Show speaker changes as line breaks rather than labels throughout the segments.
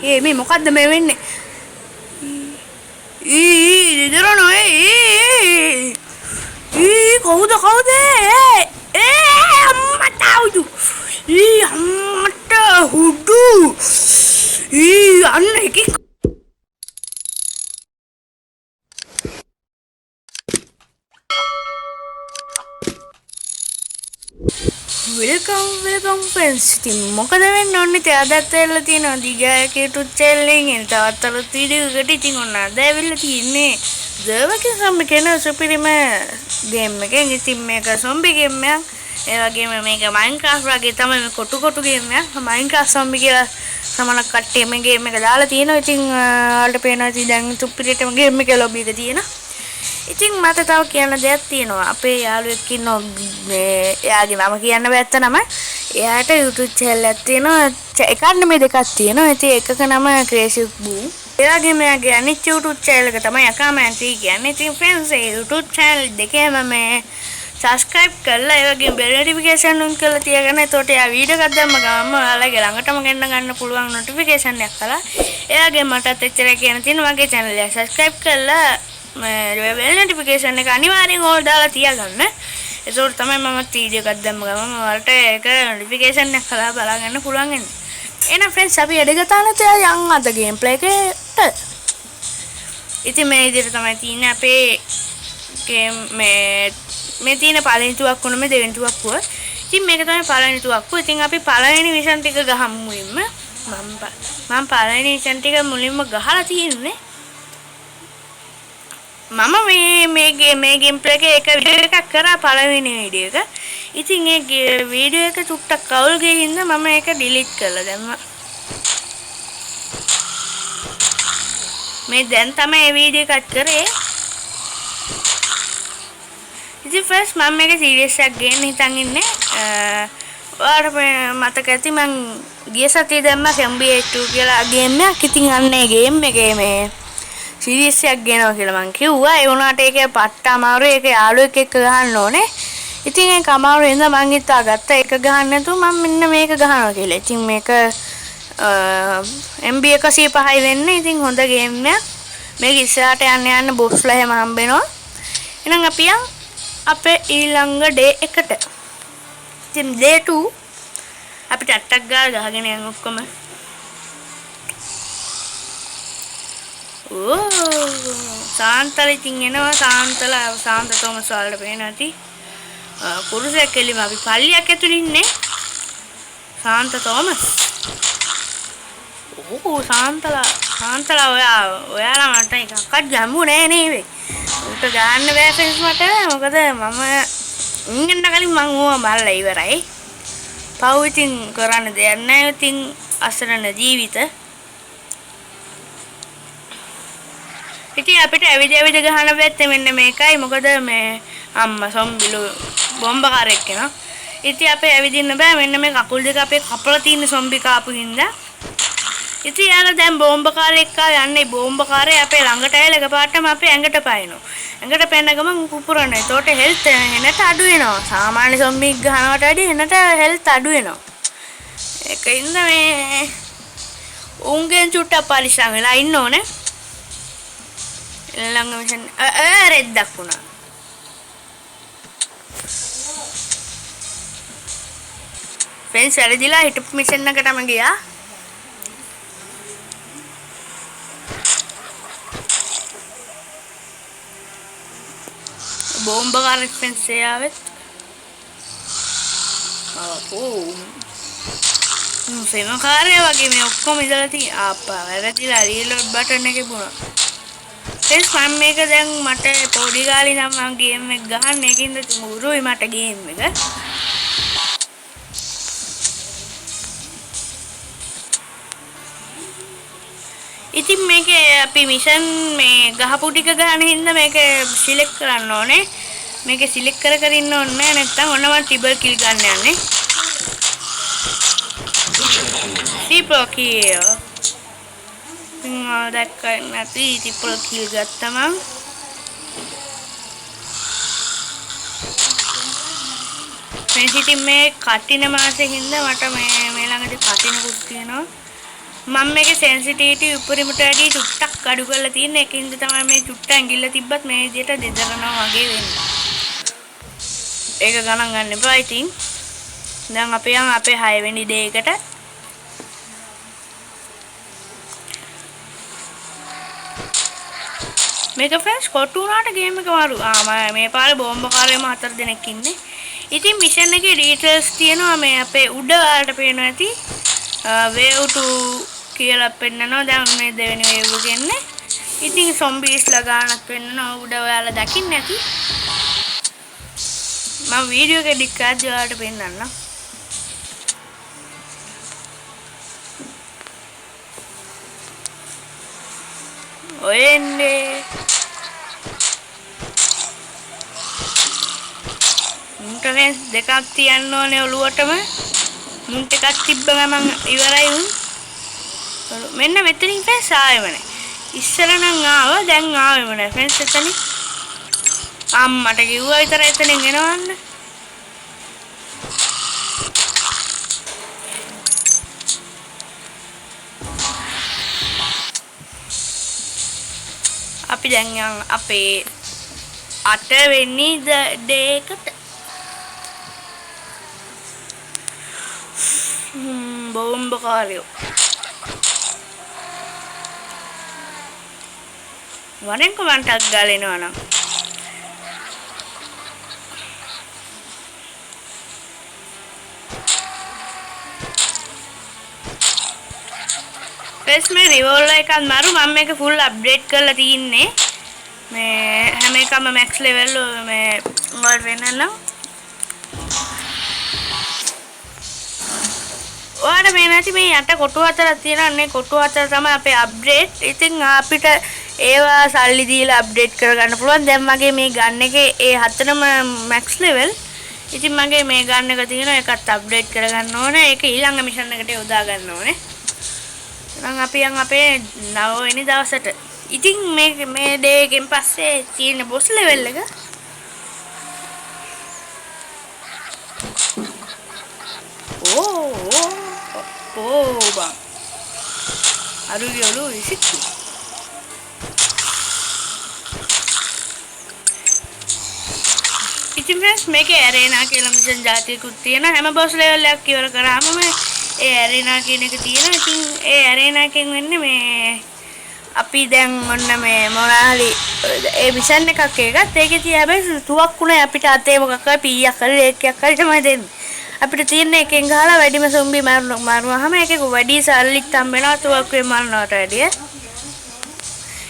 මේ මොකද්ද මේ වෙන්නේ? දෙදරනෝ කවුද අම්මට આવුදු අම්මට හුඩු අන්න එකෙක් වෙල්කම් ෆ්‍රෙන්ඩ්ස්. ඉතින් මොකද වෙන්නේ? ඔන්න ඉතින් අදත් ඇවිල්ලා තියෙනවා දිගායක YouTube channel එකෙන් තවත් අලුත් වීඩියෝ එකකට. ඉතින් ඔන්න අද ඇවිල්ලා තියෙන්නේ දවකේ සම්බි කියන සුපිරිම ගේම් එකෙන්. ඉතින් මේක සොම්බි ගේම් එකක්. ඒ වගේම මේක Minecraft වගේ තමයි මේ කොටු ගේම් එකක්. Minecraft සොම්බි කියලා සමනක් කට්ටිය මේ ගේම් එක දාලා තියෙනවා. ඉතින් ඔයාලට පේනවා ඉතින් දැන් සුපිරිටම ගේම් එකේ ලොබි එක තියෙනවා. ඉතින් මට තව කියන්න දෙයක් තියෙනවා. අපේ යාළුවෙක් ඉන්නවා මේ එයාගේ නම කියන්න බැත්ත නම. එයාට YouTube channel එකක් තියෙනවා. එකක් නෙමෙයි දෙකක් තියෙනවා. ඉතින් එකක නම Crazy Boo. එයාගේ මෙයාගේ අනිත් YouTube channel එක තමයි අකාමැන්ටි කියන්නේ. ඉතින් friends ඒ YouTube channel දෙකේම මේ subscribe කරලා ඒ වගේම bell notification on කරලා තියාගන්න. එතකොට එයා වීඩියෝ එකක් දැම්ම ගමන් ඔයාලගේ ළඟටම ගන්න පුළුවන් notification එකක් කරලා. එයාගේ මටත් එච්චරයි කියන්න තියෙනවා. මගේ channel එක subscribe කරලා bell notification එක අනිවාර්යෙන් ඕල් දාලා තියාගන්න. ඒකෝට තමයි මම වීඩියෝ එකක් දැම්ම ගමන් ඔයාලට ඒක notification එක කරලා බලා ගන්න පුළුවන් වෙන්නේ. එහෙනම් friends අපි එඩගතානට යන් අද ගේම් ප්ලේ එකට. ඉතින් මේ විදිහට තමයි තියෙන්නේ අපේ ගේම් මේ තියෙන පළවෙනි තුවක්කුව නෙමෙයි දෙවෙනි තුවක්කුව. ඉතින් මේක තමයි පළවෙනි තුවක්කුව. ඉතින් අපි පළවෙනි මිෂන් ටික ගහමු මුලින්ම. මම පළවෙනි මිෂන් ටික මුලින්ම ගහලා තියෙන්නේ. මම මේ ගේම් ප්ලේ එකේ එක වීඩියෝ එකක් කරා පළවෙනි වීඩියෝ එක. ඉතින් ඒ වීඩියෝ එක චුට්ටක් කවුල් ගිහින් ඉඳ මම ඒක ඩිලීට් කරලා දැම්මා. මේ දැන් තමයි මේ වීඩියෝ එකත් කරේ. ඉතින් ෆස්ට් මම මේක සීරියස් එකක් ගේන්න හිතන් ඉන්නේ. ඔයාලට මතක ඇති මං ගිය සතියේ දැම්මා MBA2 කියලා ගේම් එකක්. ඉතින් අන්නේ ගේම් එකේ මේ සීරියස් එකක් ගේනවා කියලා මං කිව්වා. ඒ වුණාට ඒකේ පට්ට අමාරුයි. ඒක යාළුවෙක් එක්ක ගහන්න ඕනේ. ඉතින් ඒක අමාරු වෙනද මං හිතාගත්තා ඒක ගහන්න නැතුව මම මෙන්න මේක ගහනවා කියලා. ඉතින් මේක MB 105යි වෙන්නේ. ඉතින් හොඳ ගේම් එකක්. මේක ඉස්සරහට යන්න බොක්ස්ලා එහෙම හම්බ වෙනවා. එහෙනම් අපි අපේ ඊළඟ ඩේ එකට. ඉතින් ඩේ 2 අපිට අට්ටක් ගාලා ගහගෙන යන්න ඔක්කොම. සාන්තල ඉතින් එනවා. සාන්ත තෝමස් වලට පේන ඇති. කුරුසයක් කෙලිම අපි පල්ලියක් ඇතුළේ ඉන්නේ. සාන්ත තෝමස්. සාන්තලා ඔයාලා මට එකක්වත් ගමු නෑ නේ. උට ගන්න බෑ ෆ්‍රෙන්ඩ්ස් මට. මොකද මම ඉන්න කලින් මං ඕවා මල්ලා ඉවරයි. පව් ඉතින් කරන්න දෙයක් නෑ. ඉතින් අසරණ ජීවිත. ඉතින් අපිට ඇවිද ගහන පැත්තේ මෙන්න මේකයි. මොකද මේ අම්මා සොම්බිලු බෝම්බකාරයෙක් කෙනා. ඉතින් අපේ ඇවිදින්න බෑ. මෙන්න මේ කකුල් දෙක අපේ කපලා තියෙන සොම්බි කාපු හින්දා. ඉතින් යාලා දැන් බෝම්බකාරයෙක් යන්නේ. බෝම්බකාරය අපේ ළඟට ඇවිල්ලා එකපාරටම අපේ ඇඟට පයින්නවා. ඇඟට පැන ගමන් කුපුරනවා. ඒතකොට හෙල්ත් එනට අඩු වෙනවා. සාමාන්‍ය සොම්බි ගහනවට වැඩිය එනට හෙල්ත් අඩු වෙනවා. ඒකින්ද මේ උන්ගෙන් චුට්ටක් පරිස්සම් වෙලා ඉන්න ඕනේ. ළඟ මිෂන් රෙද්දක් වුණා. ෆ්‍රෙන්ඩ්ස් වැරදිලා හිටපු මිෂන් එකටම ගියා. බෝම්බකාරයෙක් ෆ්‍රෙන්ඩ්ස් එයාවෙත්. සෙනකාරය වගේ මේ ඔක්කොම ඉඳලා තියෙන ආප්පා වැරදිලා රීලෝඩ් බටන් එකේ පුණා. ෆ්‍රෙන්ඩ්ස් මම මේක දැන් මට පොඩි කාලේ නම් මම ගේම් එක ගහන්න ඒකින්ද මුරුයි මට ගේම් එක. ඉතින් මේකේ අපි මිෂන් මේ ගහපු ටික ගන්න හින්දා මේක සිලෙක්ට් කරන්න ඕනේ. මේක සිලෙක්ට් කර ඉන්න ඕනේ නෑ. නැත්තම් ඔන්න මම ටිබල් කිල් ගන්න යන්නේ. ටිබල් කිල්. දැක්කයි නැති ටිබල් කිල් ගත්තම මේ සිටි මේ කටින මාසේ හින්දා මට මේ ළඟදී කටිනකුත් තියෙනවා. මම මේකේ සෙන්සිටිවිටි උඩරිමට වැඩි චුට්ටක් අඩු කරලා තියෙන එකකින්ද තමයි මේ චුට්ට ඇඟිල්ල තිබ්බත් මේ විදියට දෙදරනවා වගේ වෙන්නේ. ඒක ගණන් ගන්න එපා ඉතින්. දැන් අපි යන් අපේ 6 වෙනි ඩේ එකට. මේක ෆ්‍රෙන්ඩ්ස් කොට්ටු උනාට ගේම් එක මාරු. මේ පාරේ බෝම්බකාරයම 4 දෙනෙක් ඉන්නේ. ඉතින් මිෂන් එකේ ඩීටේල්ස් තියෙනවා මේ අපේ උඩ වලට පේනවා ඇති. wave to කියලා පෙන්නනවා. දැන් මේ දෙවෙනි wave එක එන්නේ. ඉතින් zombiesලා ගානක් පෙන්නනවා උඩ ඔයාලා දකින්න ඇති. මම වීඩියෝ එක එඩිට් කරද්දී ඔයාලට පෙන්නන්නම්. ඔය එන්නේ මුන්ට දෙකක් තියන්න ඕනේ ඔළුවටම. මුන්ට එකක් තිබ්බ ගමන් ඉවරයි උන්. මෙන්න මෙතනින් ෆ්‍රෙන්ඩ්ස් ආවෙම නැහැ. ඉස්සර නම් ආවා දැන් ආවෙම නැහැ ෆ්‍රෙන්ඩ්ස් එතනින්. අම්මට කිව්වා විතර එතනින් එනවන්න. අපි දැන් යන් අපේ 8 වෙනි ඩේ එකට. බෝම්බකාරයෝ වරෙන් කමන්ටක් ගාලා එනවා නම් ෆ්‍රෙන්ඩ්ස් මේ රිවෝල්වර් එකක් මරු මම මේක ෆුල් අප්ඩේට් කරලා තින්නේ. මේ හැම එකම මැක්ස් ලෙවල් මේ වල වෙනනම් ඔයාලා මේ නැති මේ යට කොටු හතරක් තියෙනවා නේ. කොටු හතර තමයි අපේ අප්ඩේට්. ඉතින් අපිට ඒවා සල්ලි දීලා අප්ඩේට් කරගන්න පුළුවන්. දැන් මගේ මේ ගන්න එකේ ඒ හතරම මැක්ස් ලෙවල්. ඉතින් මගේ මේ ගන්න එක තියෙනවා ඒකත් අප්ඩේට් කරගන්න ඕනේ. ඒක ඊළඟ මිෂන් එකට යොදා ගන්න ඕනේ. දැන් අපි යන් අපේ 9 වෙනි දවසට. ඉතින් මේ ඩේ එකෙන් පස්සේ තියෙන බොස් ලෙවල් එක බං අරුවියලු ඉසික්කු. ඉතින් ෆ්‍රෙන්ඩ්ස් මේකේ ඇරේනා කියලා මිෂන් જાතියකුත් තියෙනවා. හැම බොස් ලෙවල් එකක් ඉවර කරාම ඒ ඇරේනා කියන එක තියෙනවා. ඉතින් ඒ ඇරේනා එකෙන් වෙන්නේ මේ අපි දැන් ඔන්න මේ මොනාලි ඒ මිෂන් එකක් එකත් ඒකේ තිය හැබැයි තුවක්කුනේ අපිට අතේ මොකක් හරි පීයක් හරි ඒකයක් හරි තමයි දෙන්නේ. අපිට තියෙන එකෙන් ගහලා වැඩිම සොම්බි මරුවාම ඒකේ වැඩි සල්ලිත් හම්බ වෙනවා තුවක්කුවේ මරනවට වැඩිය.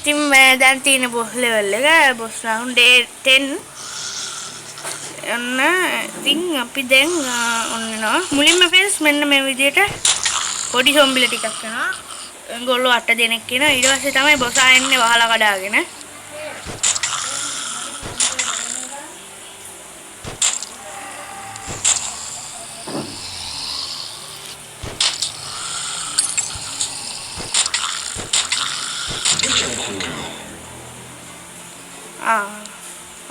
ඉතින් මේ දැන් තියෙන බොස් ලෙවල් එක බොස් රවුන්ඩ් 10 ඔන්න ඉතින් අපි දැන් ඔන්නවා මුලින්ම ෆ්‍රෙන්ඩ්ස් මෙන්න මේ විදිහට පොඩි සොම්බිලා ටිකක් කරනවා. ඒගොල්ලෝ 8 දෙනෙක් ඉනවා. ඊට පස්සේ තමයි බොස් ආන්නේ වහලා කඩාගෙන.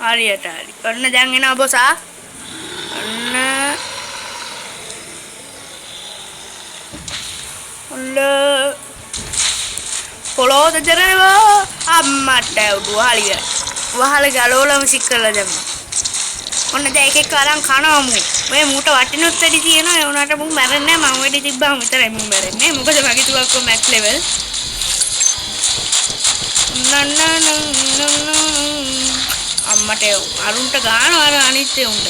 හරියට හරි. ඔන්න දැන් එනවා බොසා. ඔන්න පොළොව දෙදරනවා අම්මට උඩු හලිය. වහල ගලවලම සික්කලා දැම්මා. ඔන්න දැන් එකෙක් අරන් කනවා මු. මේ මූට වටිනුත් වැඩි තියෙනවා. ඒ උනාට මු මැරෙන්නේ නැහැ. මම වැඩි තිබ්බම විතරයි මු මැරෙන්නේ. මොකද මගේ තුවක්කෝ මැක්ස් ලෙවල්. අම්මට අරුන්ට ගානවා අර අනිත් උන්ට.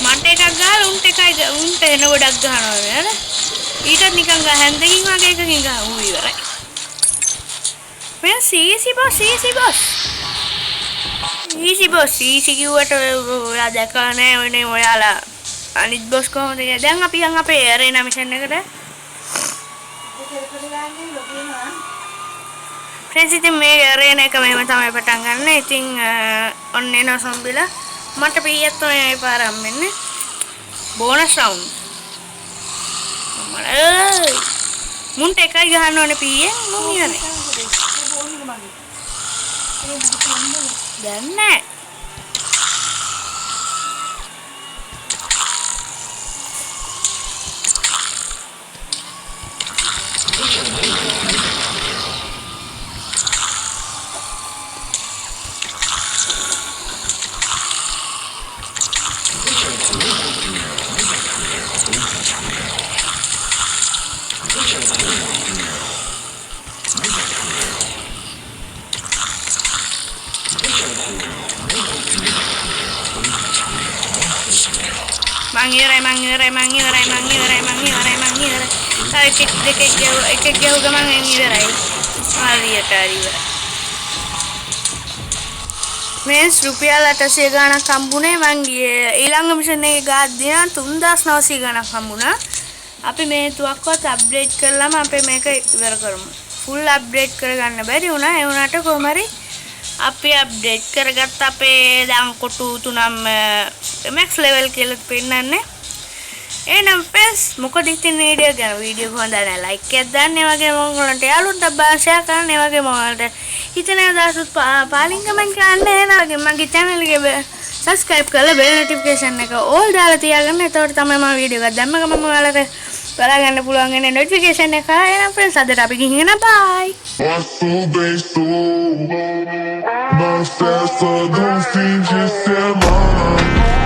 මට එකක් ගහලා උන්ට එකයි උන්ට එන ගොඩක් ගහනවා නේද? ඊටත් නිකන් හැන්දකින් වගේ එකකින් ගහ ඌ ඉවරයි. මේ සීසි බොස් කිව්වට ඔයා දැකලා නැහැ ඔයනේ ඔයාලා අනිත් බොස් කොහොමද කියලා. දැන් අපි යන් අපේ ඇරේනා මිෂන් එකට. ෆ්‍රෙන්ඩ්ස් ඉතින් මේ ඇරේනා එක මෙහෙම තමයි පටන් ගන්න. ඉතින් ඔන්න එනවා සොම්බිලා. මට පීයත් ඔය පාර හම්බෙන්නේ. Bonus round. මුන්ට එකයි ගහන්න ඕනේ පීයෙන් මම ඉවරයි. දැන් නෑ. මං ඉවරයි. තව එකෙක් ගැහුව ගමන් ඉවරයි. හරියට ඉවරයි. මේ රුපියල් 800 ගාණක් හම්බුනේ මං ඊළඟ මිෂන් එකේ ගාද්දියා 3900 ගාණක් හම්බුණා. අපි මේ තුවක්වත් අප්ඩේට් කරලාම අපි මේක ඉවර කරමු. ෆුල් අප්ඩේට් කරගන්න බැරි වුණා. ඒ වුණාට කොහොම හරි අපි අප්ඩේට් කරගත්ත අපේ දැන් කොටු තුනම max level කියලා පෙන්නන්නේ. එහෙනම් friends මොකද ඉතින් වීඩියෝ කොහොමද ලයික් එකක් දාන්න, ඒ වගේම ඔයගොල්ලන්ට යාළුවන්ට ෂෙයා කරන්න, ඒ වගේම ඔයාලට හිතන අදහසත් පාලින් කමෙන්ට් කරන්න. එහෙනම් මගේ channel එක subscribe කරලා bell notification එක all දාලා තියාගන්න. එතකොට තමයි මම වීඩියෝ එකක් දැම්ම ගමන් ඔයාලට බලාගන්න පුළුවන් වෙන notification එක. එහෙනම් friends අදට අපි ගිහින් එනවා. bye.
Não cessa, não finge ser mãe.